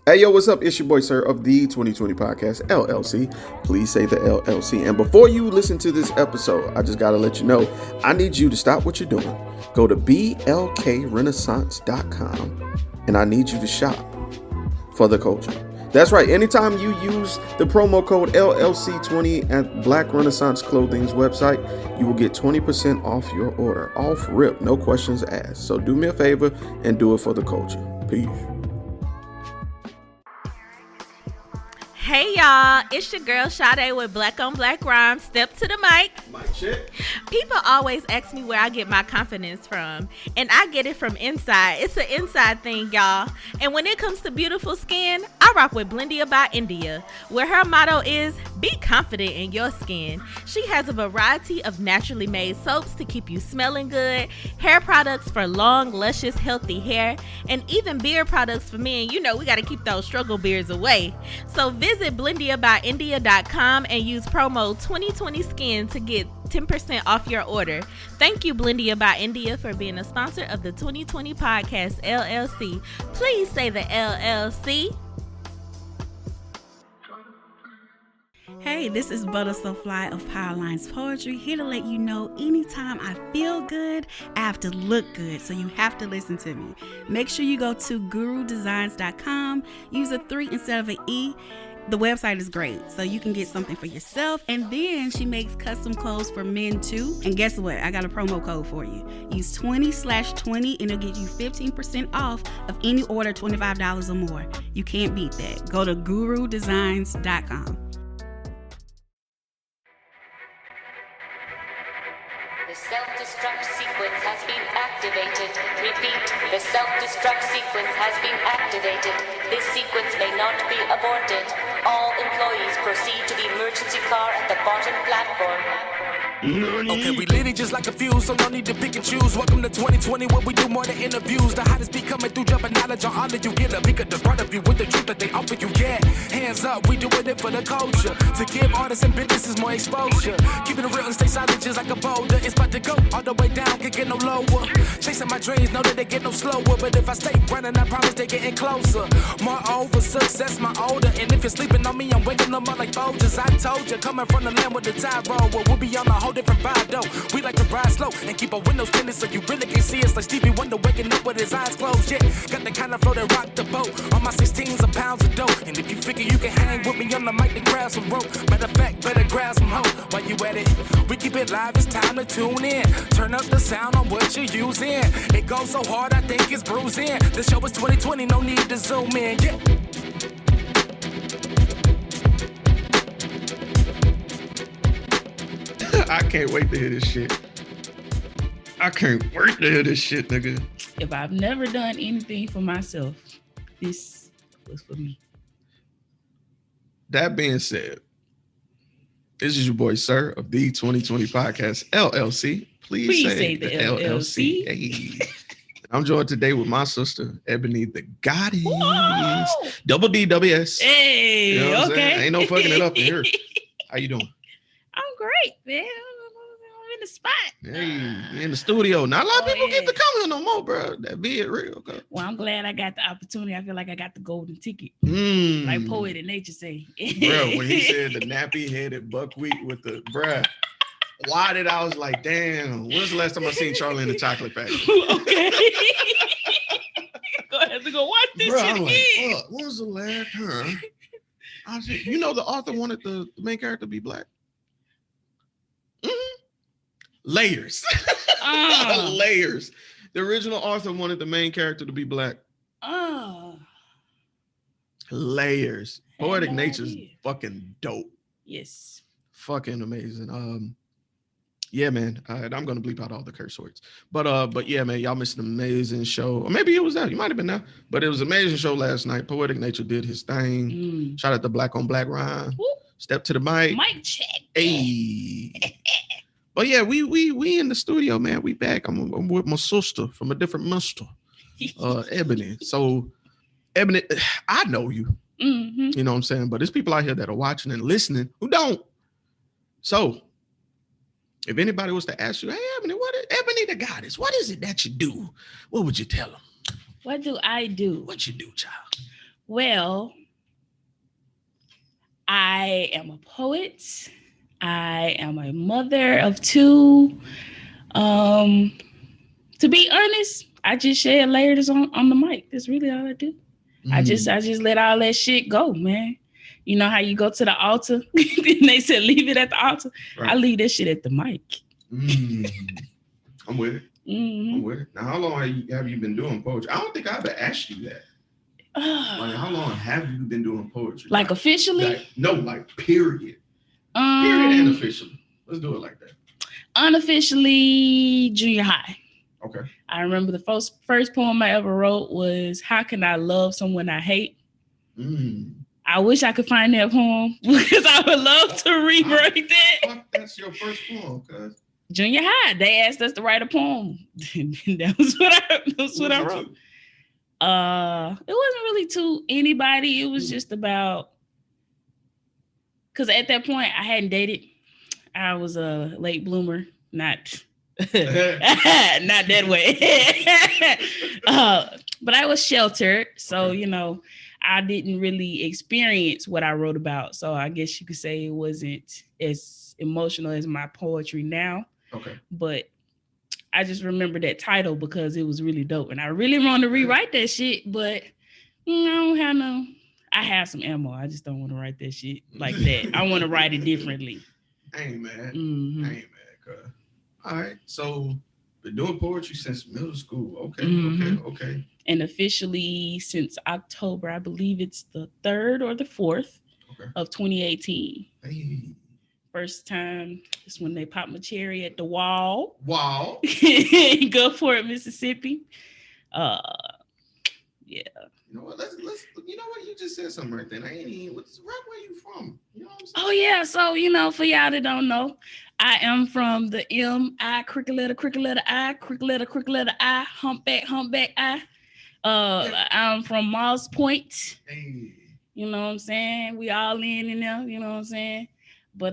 Hey, yo, what's up? It's your boy, Sirr of the 2020 Podcast, LLC. Please say the LLC. And before you listen to this episode, I just got to let you know, I need you to stop what you're doing. Go to blkrenaissance.com, and I need you to shop for the culture. That's right. Anytime you use the promo code LLC20 at Black Renaissance Clothing's website, you will get 20% off your order. Off rip, no questions asked. So do me a favor and do it for the culture. Peace. Hey y'all, it's your girl Sade with Black on Black Rhymes. Step to the mic. Mic check. People always ask me where I get my confidence from, and I get it from inside. It's an inside thing, y'all. And when it comes to beautiful skin, I rock with Blendia by India, where her motto is, be confident in your skin. She has a variety of naturally made soaps to keep you smelling good, hair products for long, luscious, healthy hair, and even beard products for men. You know, we got to keep those struggle beards away. So visit BlendiaByIndia.com and use promo 2020skin to get 10% off your order. Thank you, Blendia by India, for being a sponsor of the 2020 Podcast, LLC. Please say the LLC. Hey, this is Butter So Fly of Powerlines Poetry, here to let you know anytime I feel good, I have to look good, so you have to listen to me. Make sure you go to gurudesigns.com, use a 3 instead of an E. The website is great, so you can get something for yourself, and then she makes custom clothes for men too. And guess what? I got a promo code for you. Use 20/20 and it'll get you 15% off of any order $25 or more. You can't beat that. Go to gurudesigns.com. The self-destruct sequence has been activated. Repeat, the self-destruct sequence has been activated. This sequence may not be aborted. All employees proceed to the emergency car at the bottom platform. Okay, we lit it just like a fuse, so no need to pick and choose. Welcome to 2020, where we do more than interviews. The hottest be coming through, jumping knowledge on all of you. Get a peek at the front of you with the truth that they offer you. Yeah, hands up, we doing it for the culture. To give artists and businesses more exposure. Keeping it real and stay silent just like a boulder. It's about to go all the way down, can't get no lower. Chasing my dreams, know that they get no slower. But if I stay running, I promise they getting closer. Moreover, success my older. And if you're sleeping on me, I'm waking them up like Folgers. I told you, coming from the land with the tide roll. Well, we'll be on a whole different vibe though. We like to ride slow and keep our windows tinted so you really can see us like Stevie Wonder waking up with his eyes closed. Yeah, got the kind of flow that rock the boat. On my 16s of pounds of dough. And if you figure you can hang with me on the mic, then grab some rope. Matter of fact, better grab some hope. While you at it, we keep it live, it's time to tune in. Turn up the sound on what you're using. It goes so hard, I think it's bruising. The show is 2020, no need to zoom in. Yeah. I can't wait to hear this shit. I can't wait to hear this shit, nigga. If I've never done anything for myself, this was for me. That being said, this is your boy, Sirr of the 2020 Podcast, LLC. Please say the LLC. Hey. I'm joined today with my sister, Ebony The Goddess. Whoa! Double DWS. Hey, You know what I'm okay. saying? Ain't no fucking it up in here. How you doing? I'm great, man. I'm in the spot. Hey, you in the studio. Not a lot of people yeah. get to come here no more, bro. That be it real. Okay. Well, I'm glad I got the opportunity. I feel like I got the golden ticket. Mm. Like Poet and Nature say. Bro, when he said the nappy-headed buckwheat with the, bruh, why did I was like, damn, when's the last time I seen Charlie in the Chocolate Factory? Okay. Go ahead to go watch this Bro, shit I'm again. like, fuck, when was the last time? I said, you know, the author wanted the main character to be black. Mm-hmm. Layers. Layers. The original author wanted the main character to be black. Layers. Poetic Nature's fucking dope. Yes. Fucking amazing. Yeah, man. I'm gonna bleep out all the curse words. But yeah, man, y'all missed an amazing show. Or maybe it was that. You might have been there. But it was an amazing show last night. Poetic Nature did his thing. Shout out to Black on Black Rhyme. Step to the mic. Mic check. Hey. But yeah, we in the studio, man. We back. I'm with my sister from a different mister, Ebony. So, Ebony, I know you. Mm-hmm. You know what I'm saying? But there's people out here that are watching and listening who don't. So, if anybody was to ask you, hey, Ebony, Ebony the Goddess, what is it that you do? What would you tell them? What do I do? What you do, child? Well, I am a poet. I am a mother of 2. To be honest, I just shed layers on the mic. That's really all I do. I just let all that shit go, man. You know how you go to the altar and they said leave it at the altar? Right. I leave that shit at the mic. I'm with it. I'm with it. Now, how long have you been doing poetry? I don't think I ever asked you that. Like, how long have you been doing poetry? Like officially? No, like period. Period and officially. Let's do it like that. Unofficially, junior high. Okay. I remember the first poem I ever wrote was "How Can I Love Someone I Hate?" I wish I could find that poem because I would love to rewrite that. That's your first poem, cuz. Junior high, they asked us to write a poem. That was what I wrote. It wasn't really to anybody. It was just about, because at that point I hadn't dated. I was a late bloomer, not that way. But I was sheltered, so you know, I didn't really experience what I wrote about. So I guess you could say it wasn't as emotional as my poetry now. Okay. But I just remember that title because it was really dope. And I really want to rewrite that shit, but I have some ammo. I just don't want to write that shit like that. I want to write it differently. I ain't mad. Cuz. All right. So been doing poetry since middle school. Okay. And officially since October, I believe it's the 3rd or the 4th of 2018. Hey. First time is when they popped my cherry at the wall. Wow. In Gulfport, Mississippi. Yeah. You know what? Let's. You know what? You just said something right then. I ain't even. Where you from? You know what I'm saying? Oh yeah. So for y'all that don't know, I am from the M-I cricket letter I cricket letter I humpback I. I'm from Moss Point. Hey. You know what I'm saying? We all in there. You know what I'm saying? But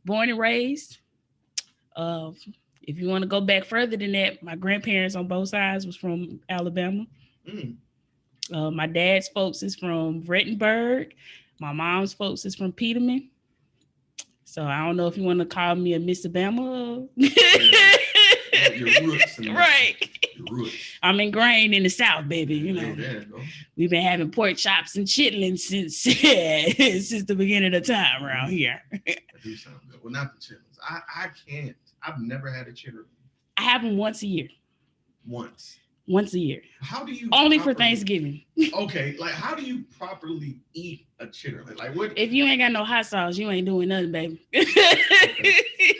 born and raised. If you want to go back further than that, my grandparents on both sides was from Alabama. My dad's folks is from Rettenberg. My mom's folks is from Peterman. So I don't know if you want to call me a Miss Alabama. Your roots. Right. Your roots. I'm ingrained in the South, baby. You know, we've been having pork chops and chitlins since the beginning of time around here. That do sound good. Well, not the chitlins. I can't. I've never had a chitterling. I have them once a year. Once a year. How do you only for Thanksgiving? Okay, like how do you properly eat a chitterling? Like what? If you ain't got no hot sauce, you ain't doing nothing, baby.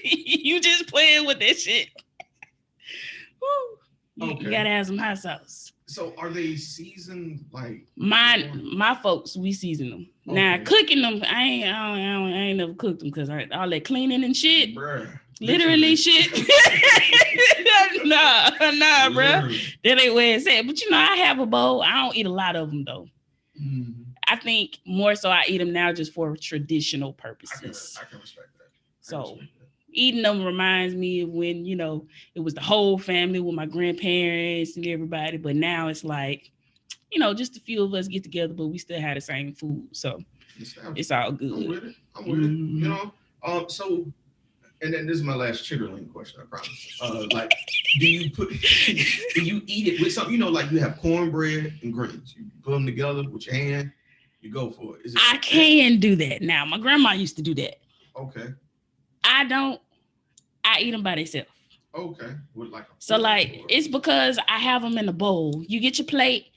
You just playing with that shit. You gotta have some hot sauce. So are they seasoned like my folks? We season them. Okay. Now cooking them, I ain't never cooked them because all that cleaning and shit. Bruh. Literally shit. nah, bruh. That ain't what it said. But I have a bowl. I don't eat a lot of them though. I think more so I eat them now just for traditional purposes. I can respect that. So eating them reminds me of when, it was the whole family with my grandparents and everybody. But now it's like, just a few of us get together, but we still have the same food. So it's all good. I'm with it. So, and then this is my last chitterling question, I promise. Like, do you eat it with something, like you have cornbread and greens. You put them together with your hand, you go for it. I can do that now. My grandma used to do that. Okay. I don't. I eat them by themselves. Okay. It's because I have them in a bowl. You get your plate.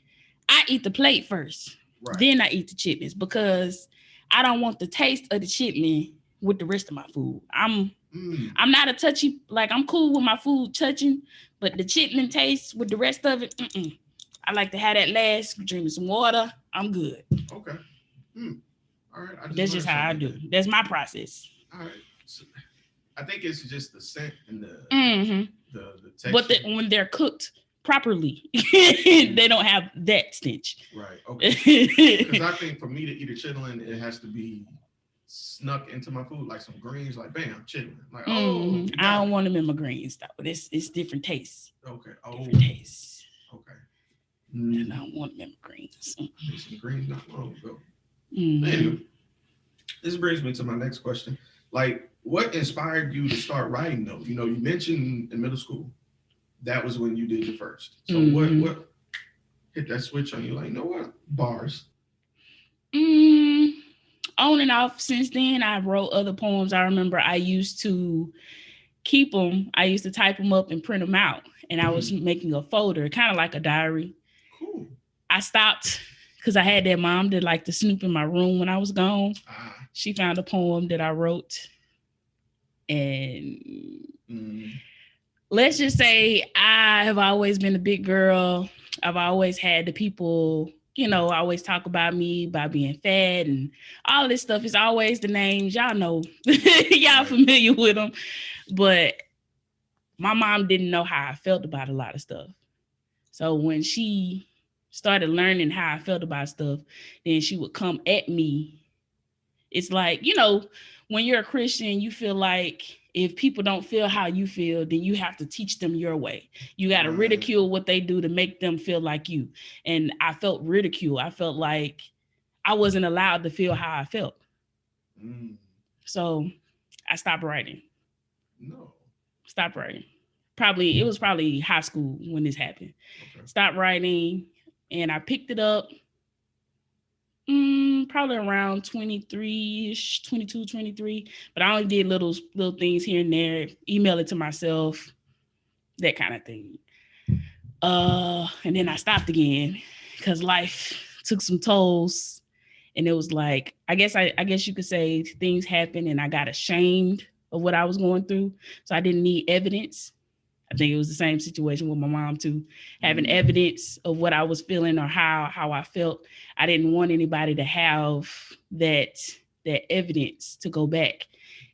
I eat the plate first. Right. Then I eat the chitlins because I don't want the taste of the chitlin with the rest of my food. I'm not a touchy, I'm cool with my food touching, but the chitlin taste with the rest of it, I like to have that last, drinking some water. I'm good. Okay. All right. That's just how I do. That's my process. All right. So, I think it's just the scent and the texture. But when they're cooked properly, they don't have that stench. Right. Okay. Because I think for me to eat a chitlin, it has to be snuck into my food, like some greens, like bam, chitlin. Like I don't want them in my greens though. It's different tastes. Okay. Different tastes. Okay. And I don't want them greens. I made some greens not long ago. Mm-hmm. Anyway, this brings me to my next question. Like, what inspired you to start writing though? You know, you mentioned in middle school, that was when you did your first. So what hit that switch on you? Like, you know what? Bars. On and off since then, I wrote other poems. I remember I used to keep them. I used to type them up and print them out. And I was making a folder, kind of like a diary. Cool. I stopped because I had that mom that liked to snoop in my room when I was gone. She found a poem that I wrote. And let's just say I have always been a big girl. I've always had the people, you know, always talk about me, about being fat and all this stuff. It's always the names. Y'all know. Y'all familiar with them. But my mom didn't know how I felt about a lot of stuff. So when she started learning how I felt about stuff, then she would come at me. It's like, you know, when you're a Christian, you feel like if people don't feel how you feel, then you have to teach them your way. You got to ridicule what they do to make them feel like you. And I felt ridicule. I felt like I wasn't allowed to feel how I felt. So I stopped writing. Stopped writing. It was probably high school when this happened. Stopped writing, and I picked it up probably around 23-ish, 22, 23. But I only did little things here and there, email it to myself, that kind of thing. And then I stopped again because life took some tolls. And it was like, I guess you could say things happened and I got ashamed of what I was going through. So I didn't need evidence. I think it was the same situation with my mom too, having evidence of what I was feeling or how I felt. I didn't want anybody to have that evidence to go back.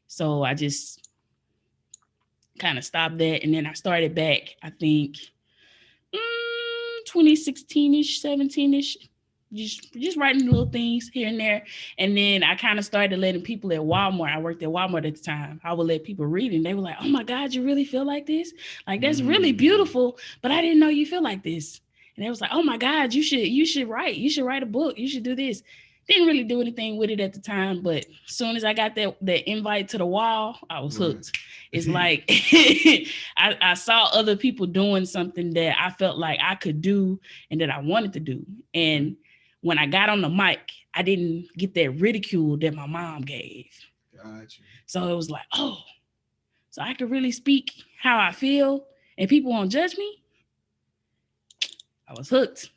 So I just kind of stopped that. And then I started back, I think 2016-ish, 17-ish. Just writing little things here and there. And then I kind of started letting people at Walmart. I worked at Walmart at the time. I would let people read it and they were like, oh my God, you really feel like this? Like, that's really beautiful, but I didn't know you feel like this. And they was like, oh my God, you should write. You should write a book. You should do this. Didn't really do anything with it at the time, but as soon as I got that invite to the wall, I was hooked. It's like I saw other people doing something that I felt like I could do and that I wanted to do. And when I got on the mic, I didn't get that ridicule that my mom gave. Gotcha. So it was like, oh, so I could really speak how I feel and people won't judge me. I was hooked.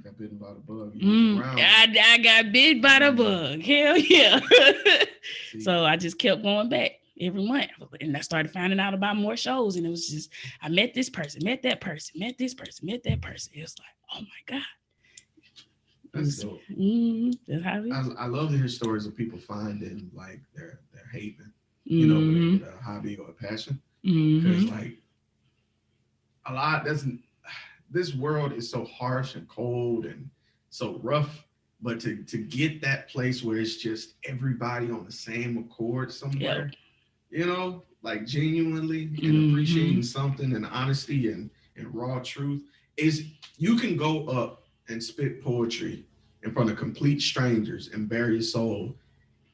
Got bitten by the bug. I got bit by the bug. Hell yeah. So I just kept going back every month. And I started finding out about more shows. And it was just, I met this person, met that person, met this person, met that person. It was like, oh my God. That's dope. That's how it is. I love to hear stories of people finding like their haven, you know, with a hobby or a passion. Because like a lot doesn't. This world is so harsh and cold and so rough, but to get that place where it's just everybody on the same accord somewhere, you know, like genuinely and appreciating something and honesty and raw truth is you can go up and spit poetry in front of complete strangers and bare your soul,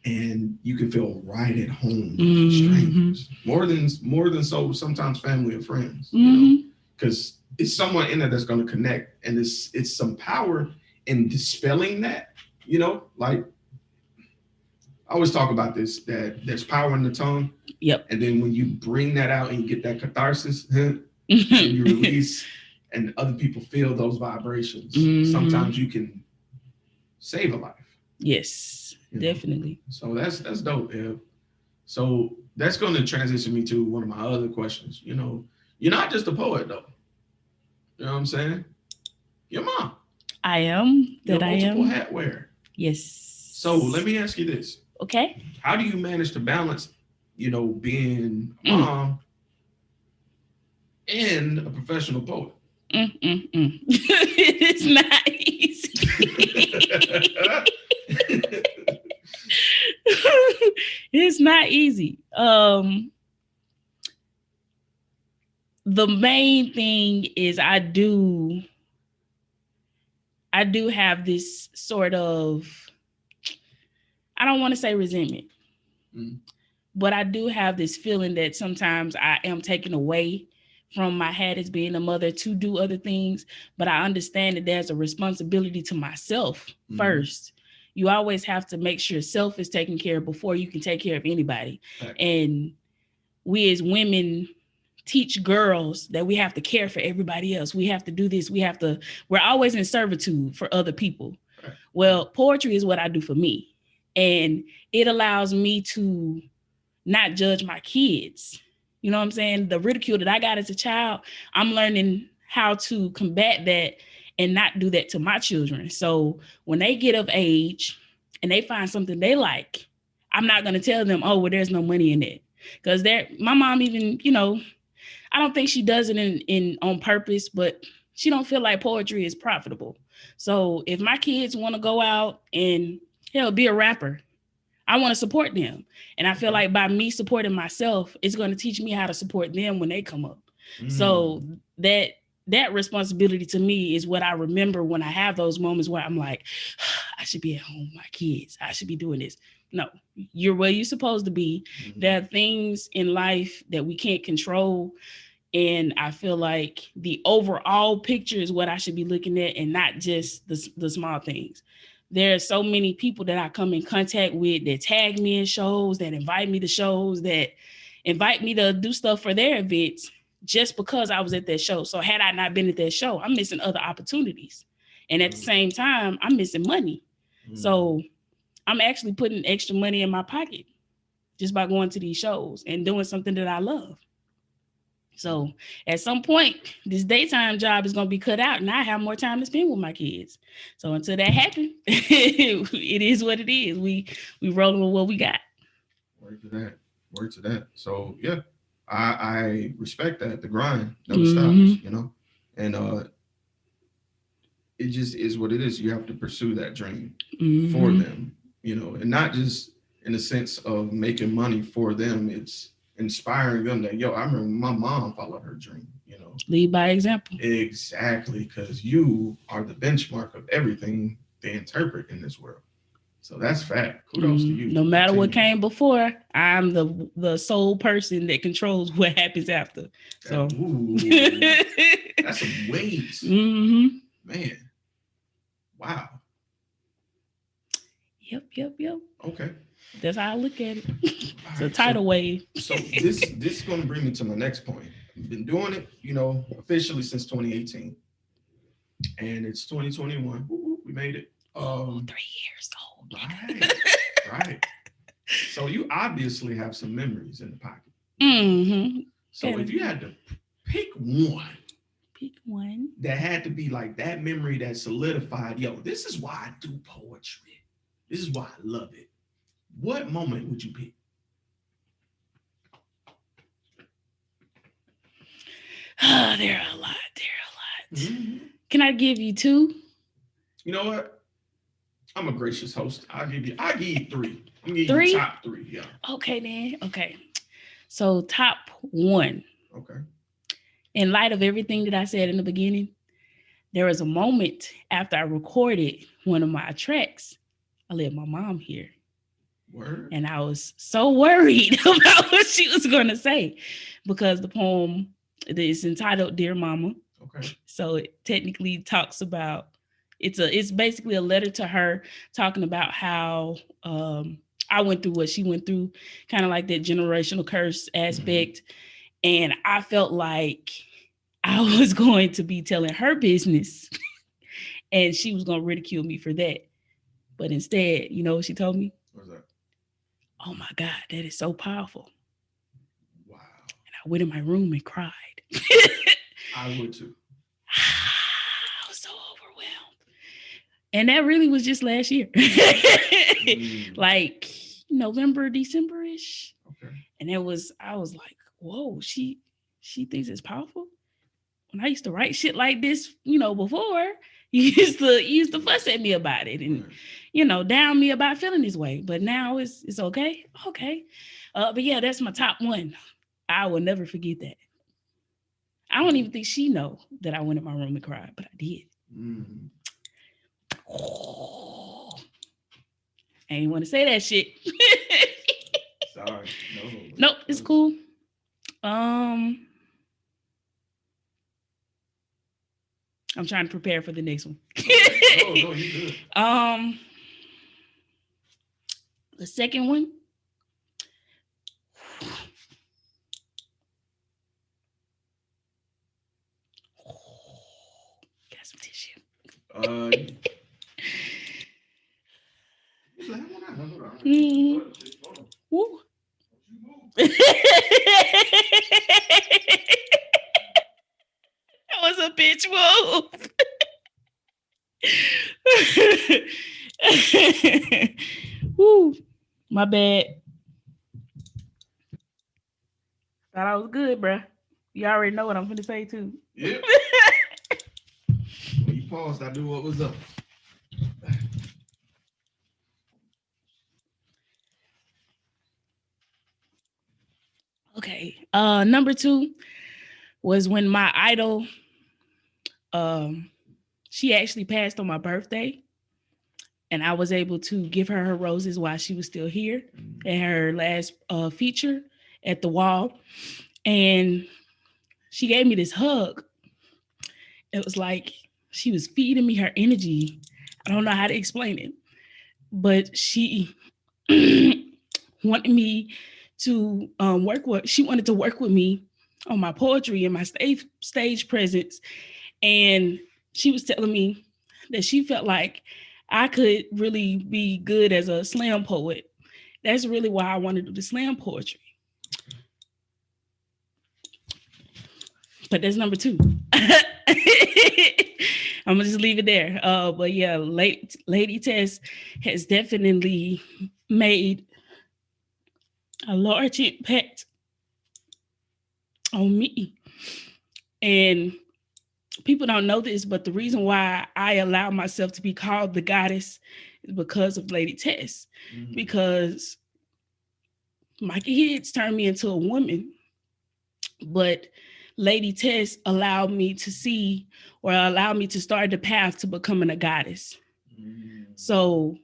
and you can feel right at home with strangers. More than so sometimes family or friends, you know, because it's someone in there that's going to connect, and it's some power in dispelling that, you know, like I always talk about this, that there's power in the tongue. Yep. And then when you bring that out and you get that catharsis, and you release and other people feel those vibrations, sometimes you can save a life. Yes, definitely. So that's dope, Eb. So that's going to transition me to one of my other questions. You know, you're not just a poet, though. You know what I'm saying? Your mom. I am. You're multiple hat wearer. Yes. So let me ask you this. Okay. How do you manage to balance, you know, being a mom and a professional poet? It's not easy. It's not easy. The main thing is I do I do have this sort of, I don't want to say resentment, but I do have this feeling that sometimes I am taken away from my hat as being a mother to do other things. But I understand that there's a responsibility to myself first. You always have to make sure self is taken care of before you can take care of anybody. Right. And we as women teach girls that we have to care for everybody else. We have to do this. We're always in servitude for other people. Right. Well, poetry is what I do for me. And it allows me to not judge my kids. You know what I'm saying? The ridicule that I got as a child, I'm learning how to combat that and not do that to my children. So when they get of age and they find something they like, I'm not going to tell them, oh, well, there's no money in it. Because my mom even, you know, I don't think she does it in on purpose, but she don't feel like poetry is profitable. So if my kids want to go out and be a rapper, I want to support them. And I feel like by me supporting myself, it's going to teach me how to support them when they come up. So that responsibility to me is what I remember when I have those moments where I'm like, I should be at home with my kids. I should be doing this. No, you're where you're supposed to be. There are things in life that we can't control. And I feel like the overall picture is what I should be looking at and not just the small things. There are so many people that I come in contact with that tag me in shows, that invite me to shows, that invite me to do stuff for their events just because I was at that show. So had I not been at that show, I'm missing other opportunities. And at the same time, I'm missing money. So I'm actually putting extra money in my pocket just by going to these shows and doing something that I love. So at some point, this daytime job is going to be cut out and I have more time to spend with my kids. So until that happens, it is what it is. We rolling with what we got. Word to that. So yeah, I respect that. The grind never stops, you know, and it just is what it is. You have to pursue that dream for them, you know, and not just in the sense of making money for them. It's inspiring them that, I remember my mom followed her dream, you know. Lead by example. Exactly, because you are the benchmark of everything they interpret in this world. So that's fact. Kudos to you. No matter what came before, I'm the sole person that controls what happens after. So that's some weight. Man. Wow. Yep. Okay. That's how I look at it. It's a tidal wave. So this is going to bring me to my next point. I've been doing it, you know, officially since 2018. And it's 2021. We made it. 3 years old. Right. So you obviously have some memories in the pocket. So if you had to pick one that had to be like that memory that solidified, this is why I do poetry. This is why I love it. What moment would you pick? There are a lot. Can I give you two? You know what? I'm a gracious host. I'll give you 3. I'm gonna give you top 3. Yeah. Okay, then. Okay. So top 1. Okay. In light of everything that I said in the beginning, there was a moment after I recorded one of my tracks. I let my mom hear. Word. And I was so worried about what she was going to say because the poem is entitled Dear Mama. Okay. So it technically talks about, it's basically a letter to her talking about how I went through what she went through, kind of like that generational curse aspect. And I felt like I was going to be telling her business and she was going to ridicule me for that. But instead, you know what she told me? What's that? Oh my God, that is so powerful. Wow. And I went in my room and cried. I would too. I was so overwhelmed. And that really was just last year. Like November, December-ish. Okay. And I was like, whoa, she thinks it's powerful. When I used to write shit like this, you know, before, you used to fuss at me about it and, you know, down me about feeling this way. But now it's okay. Okay. But yeah, that's my top 1. I will never forget that. I don't even think she know that I went in my room and cried, but I did. I ain't want to say that shit. Sorry. Nope, it's cool. I'm trying to prepare for the next one. No, you good. The second one. Got some tissue. Woo. That was a bitch move. Woo. My bad. Thought I was good, bruh. You already know what I'm finna say too. Yep. When you paused, I knew what was up. Okay. Number 2 was when my idol, she actually passed on my birthday, and I was able to give her roses while she was still here at her last feature at the wall. And she gave me this hug. It was like she was feeding me her energy. I don't know how to explain it, but she wanted me to she wanted to work with me on my poetry and my stage presence. And she was telling me that she felt like I could really be good as a slam poet. That's really why I wanted to do the slam poetry. But that's number 2. I'm gonna just leave it there. But yeah, Lady Tess has definitely made a large impact on me. And people don't know this, but the reason why I allow myself to be called the goddess is because of Lady Tess. Mm-hmm. Because my kids turned me into a woman, but Lady Tess allowed me to see, or allowed me to start the path to becoming a goddess. Mm-hmm. So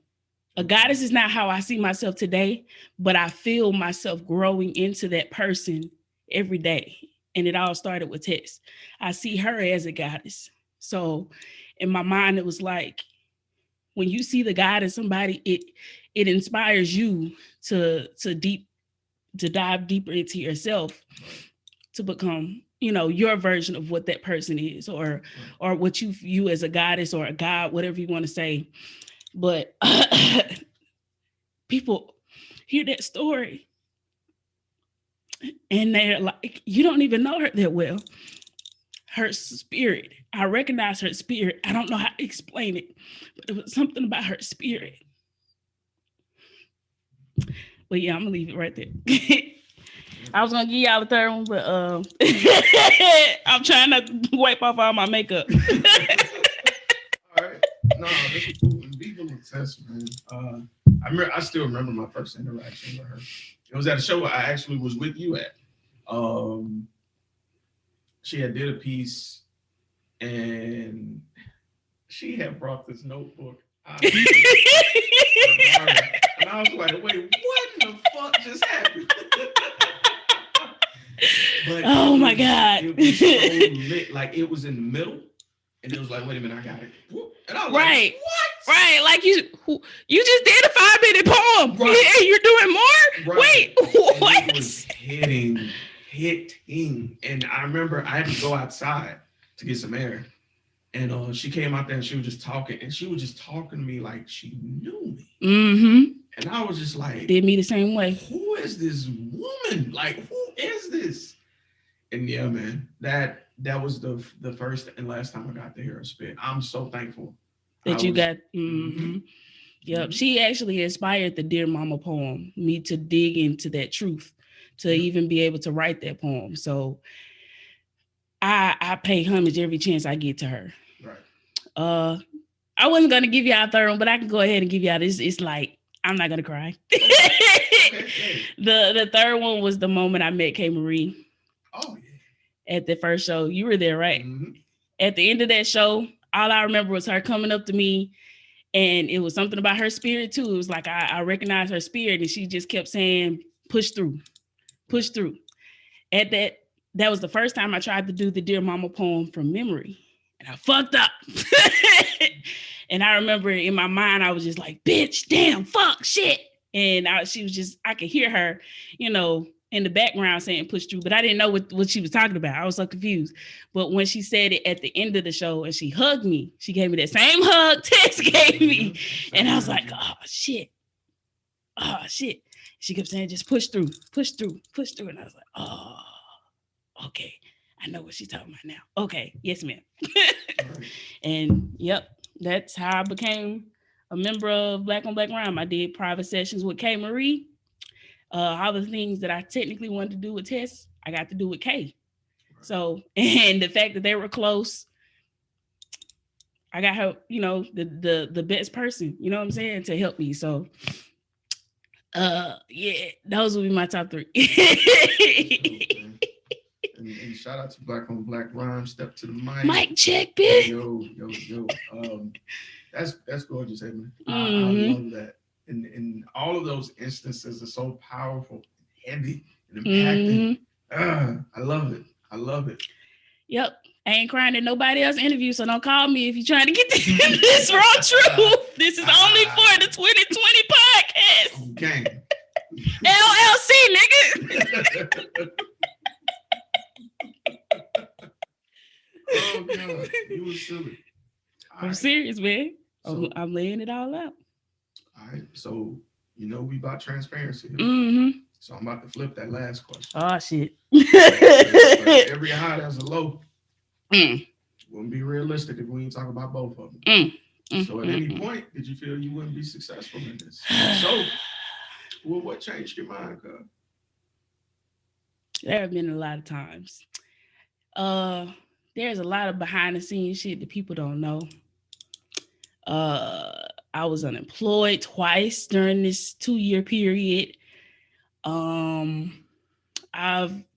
a goddess is not how I see myself today, but I feel myself growing into that person every day. And it all started with Tess. I see her as a goddess. So in my mind, it was like, when you see the God in somebody, it inspires you to dive deeper into yourself, to become, your version of what that person is, or what you view as a goddess or a god, whatever you want to say. But people hear that story and they're like, you don't even know her that well. Her spirit, I recognize her spirit. I don't know how to explain it, but it was something about her spirit. But yeah, I'm gonna leave it right there. I was gonna give y'all a third one, but I'm trying not to wipe off all my makeup. All right. No, this is cool. People obsessed, man. I still remember my first interaction with her. It was at a show I actually was with you at. She had did a piece, and she had brought this notebook. And I was like, wait, what in the fuck just happened? But oh my God. It was so lit. Like, it was in the middle, and it was like, wait a minute, I got it. And I was right. Like, what? Right. Like you just did a 5-minute poem. Right. Yeah, you're doing more? Right. Wait, what? And it was hitting. And I remember I had to go outside to get some air. And she came out there and she was just talking. And she was just talking to me like she knew me. Mm-hmm. And I was just like, did me the same way. Who is this woman? Like, who is this? And yeah, man, that was the first and last time I got to hear her spit. I'm so thankful that you got. Mm-hmm. Yep. Mm-hmm. She actually inspired the Dear Mama poem, me to dig into that truth, to even be able to write that poem. So I pay homage every chance I get to her. Right. I wasn't gonna give y'all a third one, but I can go ahead and give y'all this. It's like, I'm not gonna cry. Okay. The third one was the moment I met K. Marie. Oh yeah. At the first show. You were there, right? Mm-hmm. At the end of that show, all I remember was her coming up to me And it was something about her spirit too. It was like I recognized her spirit, and she just kept saying, push through, push through. At that was the first time I tried to do the Dear Mama poem from memory, and I fucked up. And I remember in my mind, I was just like, bitch, damn, fuck, shit. And she was just, I could hear her, you know, in the background saying push through, but I didn't know what she was talking about. I was so confused. But when she said it at the end of the show and she hugged me, she gave me that same hug Tess gave me. And I was like, oh, shit. Oh, shit. She kept saying, just push through, push through, push through. And I was like, oh, okay. I know what she's talking about now. Okay. Yes, ma'am. And yep, that's how I became a member of Black on Black Rhyme. I did private sessions with K. Marie. All the things that I technically wanted to do with Tess, I got to do with Kay. So, and the fact that they were close, I got her, you know, the best person, you know what I'm saying, to help me. So, yeah, those would be my top 3. And shout out to Black on Black Rhyme. Step to the mic. Mic check, bitch. Yo. That's gorgeous, Ebony. I love that. And all of those instances are so powerful, heavy, and impacting. I love it. I love it. Yep. I ain't crying at nobody else interview, so don't call me if you're trying to get this raw truth. This is only for the 2020 podcast. Okay. LLC, nigga. Oh, God. You was silly. I'm serious, man. So, I'm laying it all out. All right. So, you know, we about transparency. Mm-hmm. So I'm about to flip that last question. Oh, shit. Every high has a low. Wouldn't be realistic if we ain't talk about both of them. So at any point, did you feel you wouldn't be successful in this? So, well, what changed your mind, cuz? There have been a lot of times. There's a lot of behind the scenes shit that people don't know. I was unemployed twice during this 2-year period. I've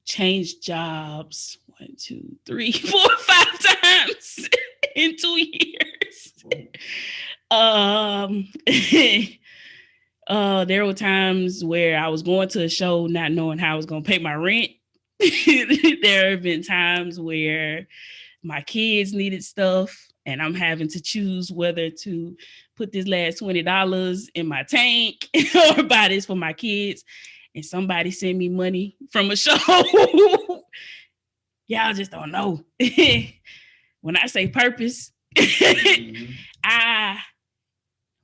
changed jobs 1, 2, 3, 4, 5 times in 2 years. There were times where I was going to a show not knowing how I was going to pay my rent. There have been times where my kids needed stuff and I'm having to choose whether to put this last $20 in my tank or buy this for my kids. And somebody sent me money from a show. Y'all just don't know. When I say purpose,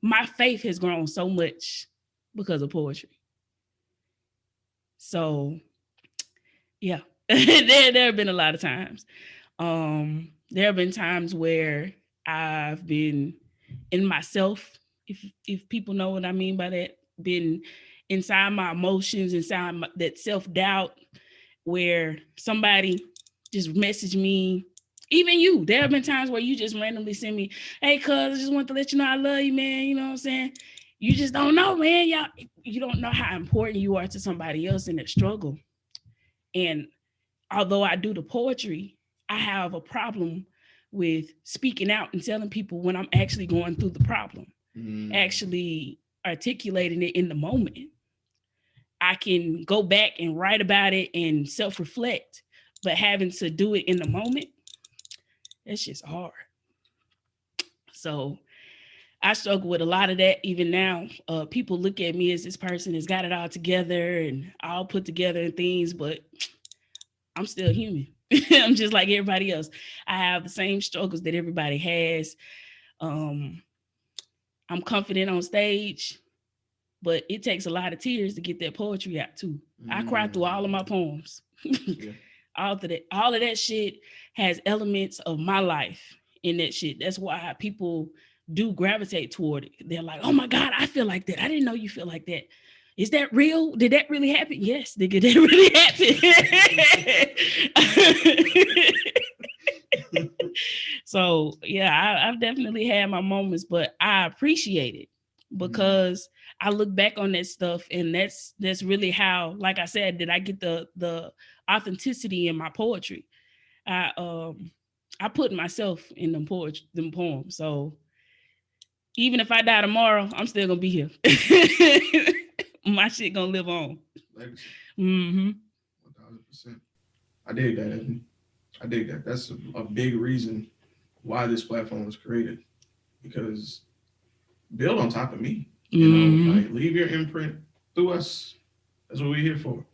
my faith has grown so much because of poetry. So, yeah, there have been a lot of times. There have been times where I've been in myself, if people know what I mean by that, been inside my emotions, inside that self-doubt, where somebody just messaged me, even you. There have been times where you just randomly send me, hey, cuz, I just want to let you know I love you, man. You know what I'm saying? You just don't know, man. You don't know how important you are to somebody else in their struggle. And although I do the poetry, I have a problem with speaking out and telling people when I'm actually going through the problem, actually articulating it in the moment. I can go back and write about it and self-reflect, but having to do it in the moment, it's just hard. So I struggle with a lot of that even now. People look at me as this person that's got it all together and all put together and things, but I'm still human. I'm just like everybody else. I have the same struggles that everybody has. I'm confident on stage, but it takes a lot of tears to get that poetry out too. I cry through all of my poems. Yeah. All of that shit has elements of my life in that shit. That's why people do gravitate toward it. They're like, oh my God, I feel like that. I didn't know you feel like that. Is that real? Did that really happen? Yes, nigga, that really happened. So yeah, I've definitely had my moments, but I appreciate it because I look back on that stuff, and that's really how, like I said, did I get the authenticity in my poetry. I put myself in them poems. So Even if I die tomorrow, I'm still gonna be here. My shit gonna live on. Legacy. 1000%. I dig that, Ebony. I dig that. That's a big reason why this platform was created. Because build on top of me. You know, like leave your imprint through us. That's what we're here for.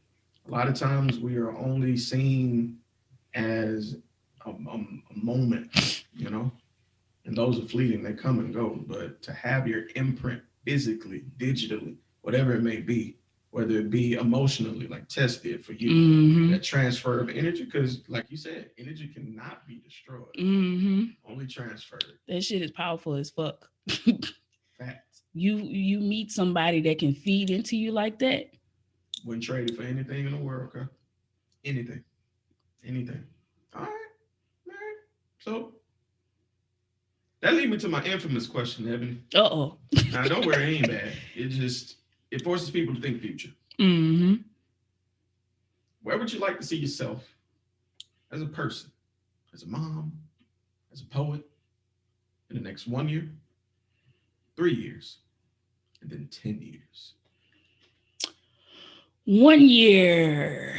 A lot of times we are only seen as a moment, you know, and those are fleeting, they come and go. But to have your imprint physically, digitally, whatever it may be, whether it be emotionally, like Tess did for you, that transfer of energy, because like you said, energy cannot be destroyed, only transferred. That shit is powerful as fuck. Fact. You meet somebody that can feed into you like that. Wouldn't trade it for anything in the world, okay? Anything. All right. So that leads me to my infamous question, Ebony. Uh-oh. Now, don't worry, it ain't bad. It forces people to think future. Where would you like to see yourself as a person, as a mom, as a poet, in the next 1 year, 3 years, and then 10 years? 1 year.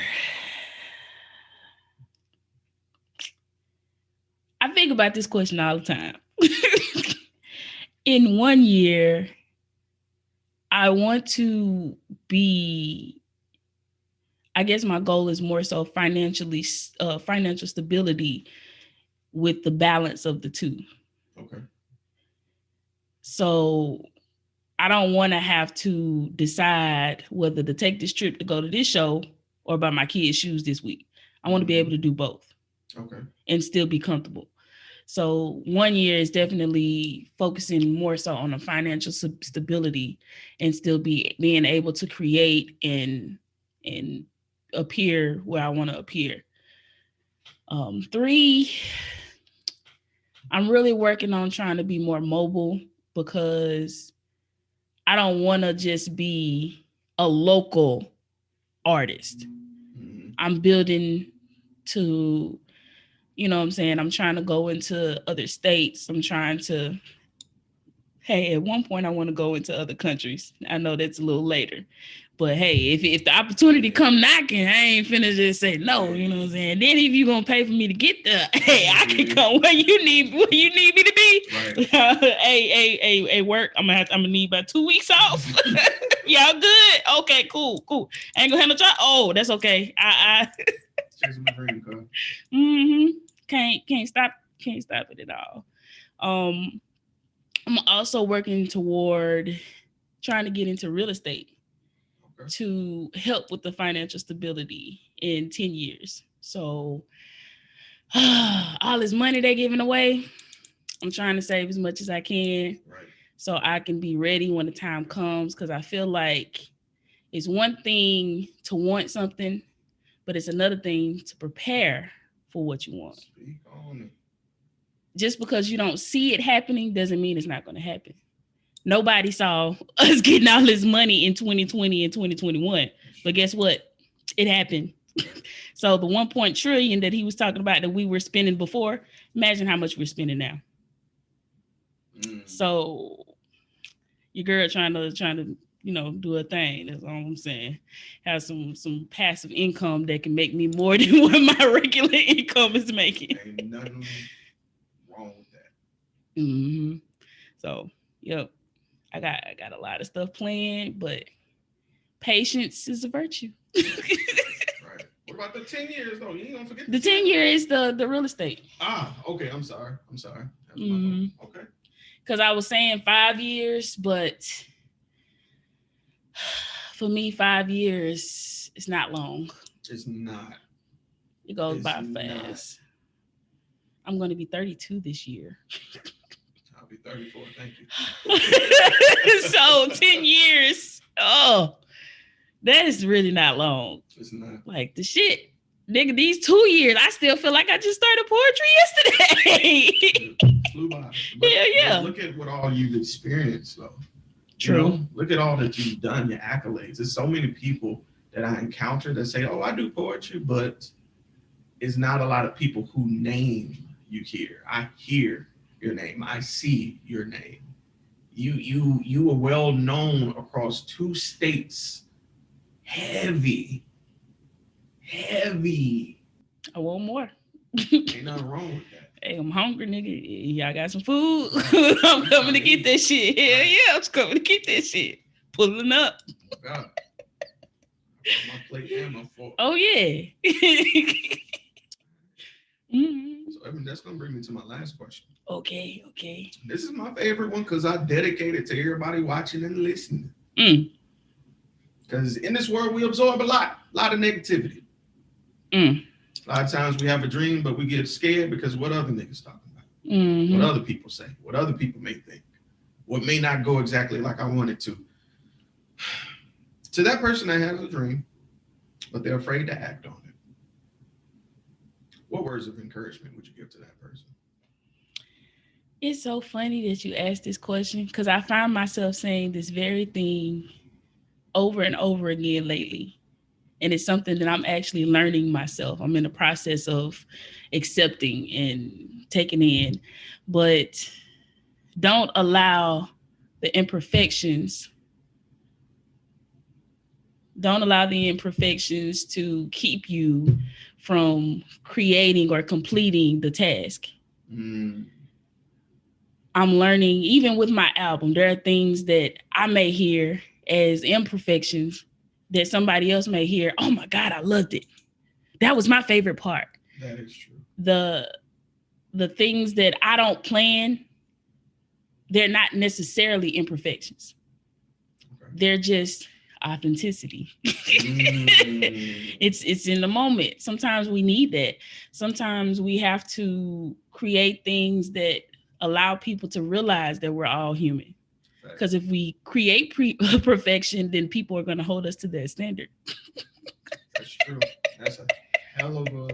I think about this question all the time. In 1 year, I want to be, I guess my goal is more so financial stability with the balance of the two. Okay. So I don't want to have to decide whether to take this trip to go to this show or buy my kids shoes this week. I want to be able to do both. Okay. And still be comfortable. So 1 year is definitely focusing more so on the financial stability and still being able to create and appear where I want to appear. 3, I'm really working on trying to be more mobile because I don't want to just be a local artist. I'm building to, you know what I'm saying? I'm trying to go into other states. I'm trying to, at one point I want to go into other countries. I know that's a little later, but hey, if the opportunity come knocking, I ain't finna just say no, you know what I'm saying? Then if you gonna pay for me to get there, hey, I can come where you need me to be. Right. hey, work. I'm gonna need about 2 weeks off. Y'all good? Okay, cool. Ain't gonna handle job. Oh, that's okay. Chasing my dream, girl. Can't stop it at all. I'm also working toward trying to get into real estate to help with the financial stability in 10 years. So all this money they're giving away, I'm trying to save as much as I can so I can be ready when the time comes, because I feel like it's one thing to want something, but it's another thing to prepare for what you want. Speak on it. Just because you don't see it happening doesn't mean it's not going to happen. Nobody saw us getting all this money in 2020 and 2021. But guess what? It happened. So the 1 trillion that he was talking about that we were spending before, imagine how much we're spending now. So your girl trying to do a thing. That's all I'm saying. Have some passive income that can make me more than what my regular income is making. Ain't nothing wrong with that. So, yep. I got a lot of stuff planned, but patience is a virtue. Right. What about the 10 years though? You ain't gonna forget the 10 years is the real estate. Okay. I'm sorry. Okay. Because I was saying 5 years, but for me, 5 years is not long. It's not. It goes by fast. I'm going to be 32 this year. I'll be 34. Thank you. So 10 years. Oh, that is really not long. It's not. Like the shit. Nigga, these 2 years, I still feel like I just started poetry yesterday. It flew by. Yeah. Look at what all you've experienced, though. True. You know, look at all that you've done, your accolades. There's so many people that I encounter that say, oh, I do poetry, but it's not a lot of people who name you here. I hear your name. I see your name. you were well known across 2 states. Heavy. I want more. Ain't nothing wrong with that. Hey, I'm hungry, nigga. Y'all got some food? I'm coming to get that shit. Hell yeah, I'm coming to get that shit. Pulling up. Oh, God. My plate and my fork. Oh yeah. Mm-hmm. So I mean, that's gonna bring me to my last question. Okay. This is my favorite one because I dedicate it to everybody watching and listening. Because in this world we absorb a lot of negativity. A lot of times we have a dream, but we get scared because what other niggas talking about, what other people say, what other people may think, what may not go exactly like I want it to. To that person that has a dream, but they're afraid to act on it, what words of encouragement would you give to that person? It's so funny that you asked this question because I find myself saying this very thing over and over again lately. And it's something that I'm actually learning myself. I'm in the process of accepting and taking in. But don't allow the imperfections. Don't allow the imperfections to keep you from creating or completing the task. I'm learning, even with my album, there are things that I may hear as imperfections that somebody else may hear. Oh my God, I loved it. That was my favorite part. That is true. The things that I don't plan, they're not necessarily imperfections. Okay. They're just authenticity. It's in the moment. Sometimes we need that. Sometimes we have to create things that allow people to realize that we're all human. Because if we create perfection, then people are going to hold us to that standard. That's true. That's a hell of a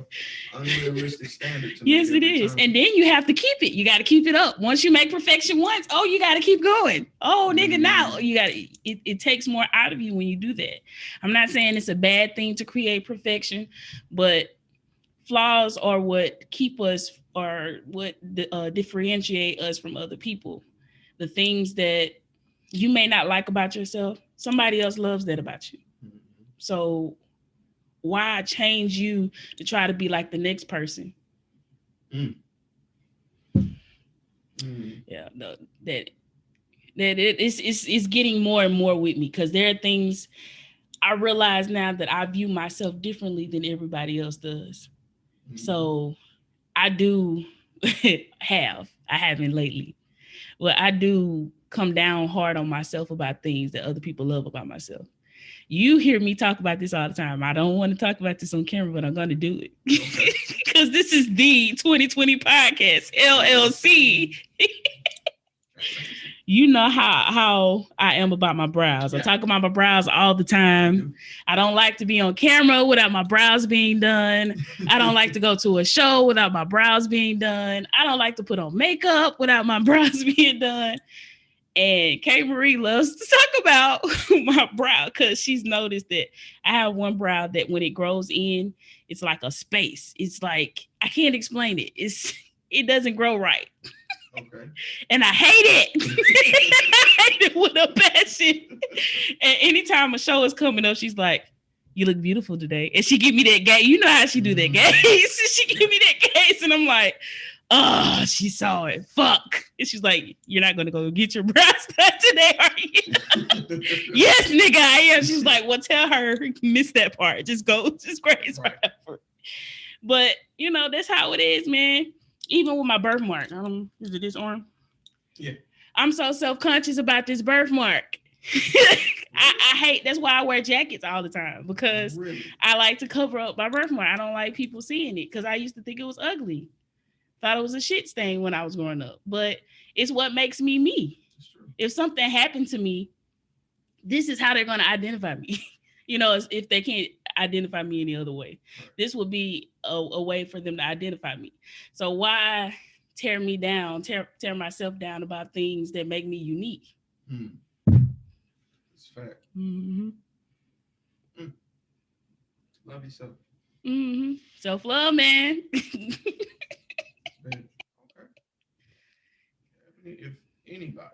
unrealistic standard. Yes, it is. And then you have to keep it. You got to keep it up. Once you make perfection once, you got to keep going. Nigga, now you got to. It takes more out of you when you do that. I'm not saying it's a bad thing to create perfection, but flaws are what keep us, or what differentiate us from other people. The things that you may not like about yourself, somebody else loves that about you. So why change you to try to be like the next person? Yeah, no, that it's getting more and more with me, because there are things I realize now that I view myself differently than everybody else does. So I do I haven't lately. Well, I do come down hard on myself about things that other people love about myself. You hear me talk about this all the time. I don't want to talk about this on camera, but I'm going to do it. Because this is the 2020 podcast, LLC. You know how I am about my brows. I talk about my brows all the time. I don't like to be on camera without my brows being done. I don't like to go to a show without my brows being done. I don't like to put on makeup without my brows being done. And K Marie loves to talk about my brow, because she's noticed that I have one brow that when it grows in, it's like a space. It's like, I can't explain it. It doesn't grow right. Okay. And I hate it. I hate it with a passion. And anytime a show is coming up, she's like, "You look beautiful today." And she give me that gaze. You know how she do that gaze. She give me that gaze, and I'm like, "Oh, she saw it. Fuck." And she's like, "You're not gonna go get your brows done today, are you?" "Yes, nigga, I am." She's like, "Well, tell her miss that part. Just graze right over." But that's how it is, man. Even with my birthmark, is it this arm? Yeah. I'm so self-conscious about this birthmark. I hate, that's why I wear jackets all the time, because I like to cover up my birthmark. I don't like people seeing it, because I used to think it was ugly. Thought it was a shit stain when I was growing up. But it's what makes me me. If something happened to me, this is how they're going to identify me. If they can't identify me any other way, this would be a way for them to identify me. So why tear me down, tear myself down about things that make me unique? It's fact. Love yourself. Self-love, man. Okay. If anybody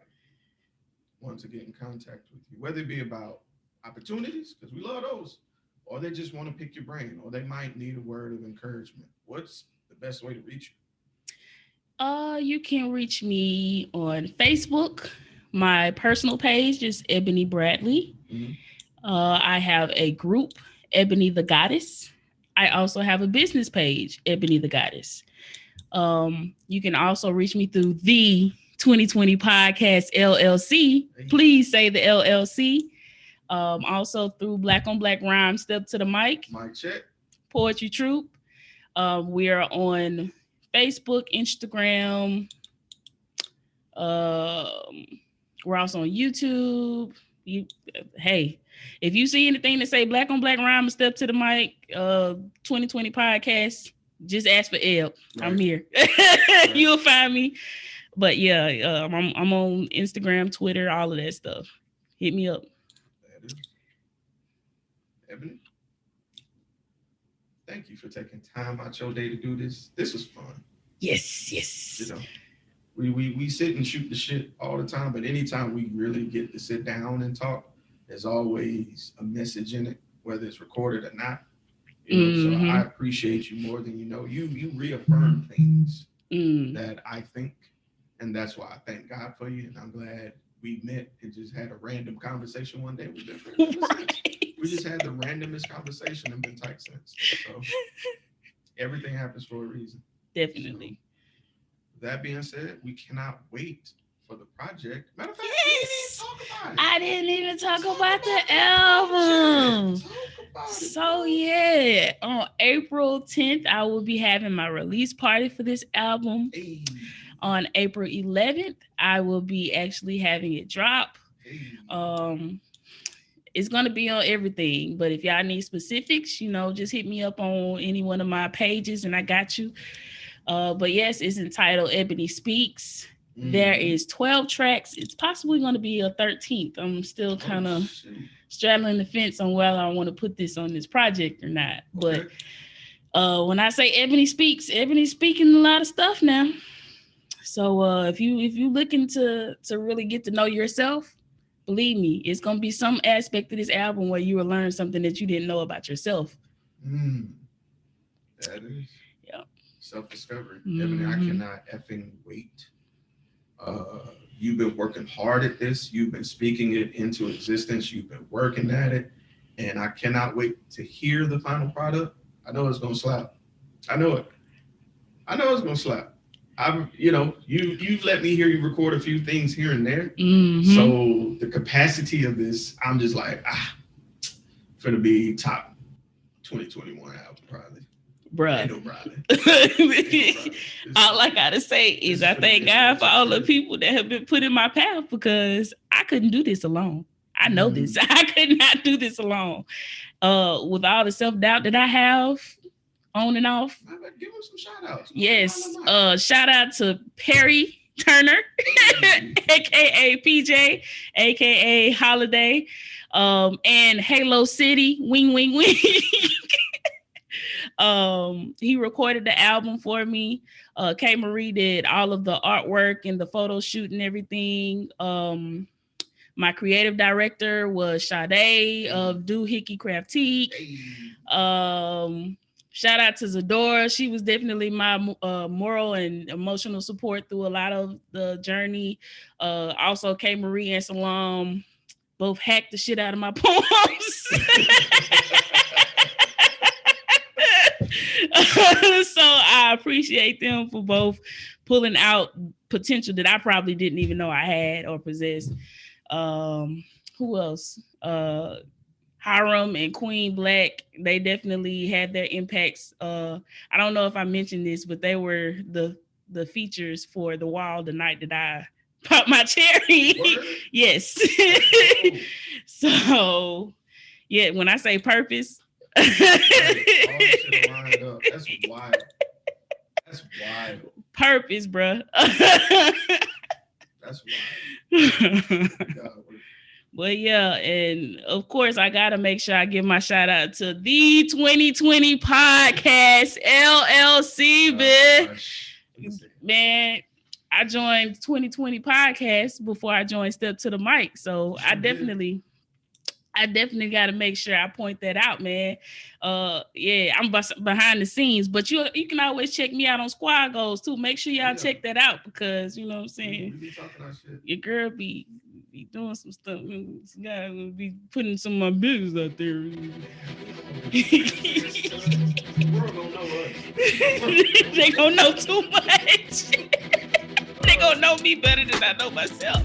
want to get in contact with you, whether it be about opportunities, because we love those, or they just want to pick your brain, or they might need a word of encouragement, what's the best way to reach you? You can reach me on Facebook. My personal page is Ebony Bradley. Mm-hmm. I have a group, Ebony The Goddess. I also have a business page, Ebony The Goddess. You can also reach me through the 2020 Podcast LLC. Please say the LLC. Also through Black on Black Rhyme, Step to the Mic. Mic check. Poetry Troupe. We are on Facebook, Instagram. We're also on YouTube. Hey, if you see anything that say Black on Black Rhyme, Step to the Mic, 2020 Podcast, just ask for Eb. Right. I'm here. Right. You'll find me. But yeah, I'm on Instagram, Twitter, all of that stuff. Hit me up. That is. Ebony, thank you for taking time out your day to do this. This was fun. Yes. You know, we sit and shoot the shit all the time, but anytime we really get to sit down and talk, there's always a message in it, whether it's recorded or not. You know, so I appreciate you more than you know. You reaffirm things that I think, and that's why I thank God for you. And I'm glad we met and just had a random conversation one day. We've been friends since. We just had the randomest conversation and been tight since. So everything happens for a reason. Definitely. So, that being said, we cannot wait for the project. Matter of fact, I didn't even talk about the album. So yeah, on April 10th, I will be having my release party for this album. Hey. On April 11th, I will be actually having it drop. Hey. It's going to be on everything, but if y'all need specifics, you know, just hit me up on any one of my pages and I got you. But yes, it's entitled Ebony Speaks. There is 12 tracks. It's possibly going to be a 13th. I'm still kind of straddling the fence on whether I want to put this on this project or not. Okay. But when I say Ebony Speaks, Ebony's speaking a lot of stuff now. So if you looking to really get to know yourself, believe me, it's going to be some aspect of this album where you will learn something that you didn't know about yourself. That is self-discovery. Ebony, I cannot effing wait. You've been working hard at this. You've been speaking it into existence. You've been working at it. And I cannot wait to hear the final product. I know it's going to slap. I know it's going to slap. You've let me hear you record a few things here and there. So the capacity of this, I'm just like, for to be top 2021 album probably. Bruh. All I gotta say is I thank God for all the people that have been put in my path because I couldn't do this alone. I know this. I could not do this alone. With all the self-doubt that I have on and off. Give them some shout outs. Yes. Shout out to Perry Turner, aka PJ, aka Holiday, and Halo City, wing, wing, wing. He recorded the album for me. K Marie did all of the artwork and the photo shoot and everything. My creative director was Sade of Doohickey Craftique. Shout out to Zadora. She was definitely my moral and emotional support through a lot of the journey. Also, K Marie and Salam both hacked the shit out of my poems. So I appreciate them for both pulling out potential that I probably didn't even know I had or possessed. Who else? Hiram and Queen Black, they definitely had their impacts. I don't know if I mentioned this, but they were the features for the wall the night that I popped my cherry. Yes. So yeah, when I say purpose. That's wild. That's wild. Purpose, bruh. That's wild. But yeah, and of course, I got to make sure I give my shout out to the 2020 Podcast LLC, man. I I joined 2020 podcast before I joined Step to the Mic. So I definitely got to make sure I point that out, man. Yeah, I'm behind the scenes, but you can always check me out on Squad Goals too. Make sure y'all check that out because you know what I'm saying. be talking that shit. Your girl be doing some stuff. Gotta be putting some of my business out there. The world don't know us. They gonna know too much. They gonna know me better than I know myself.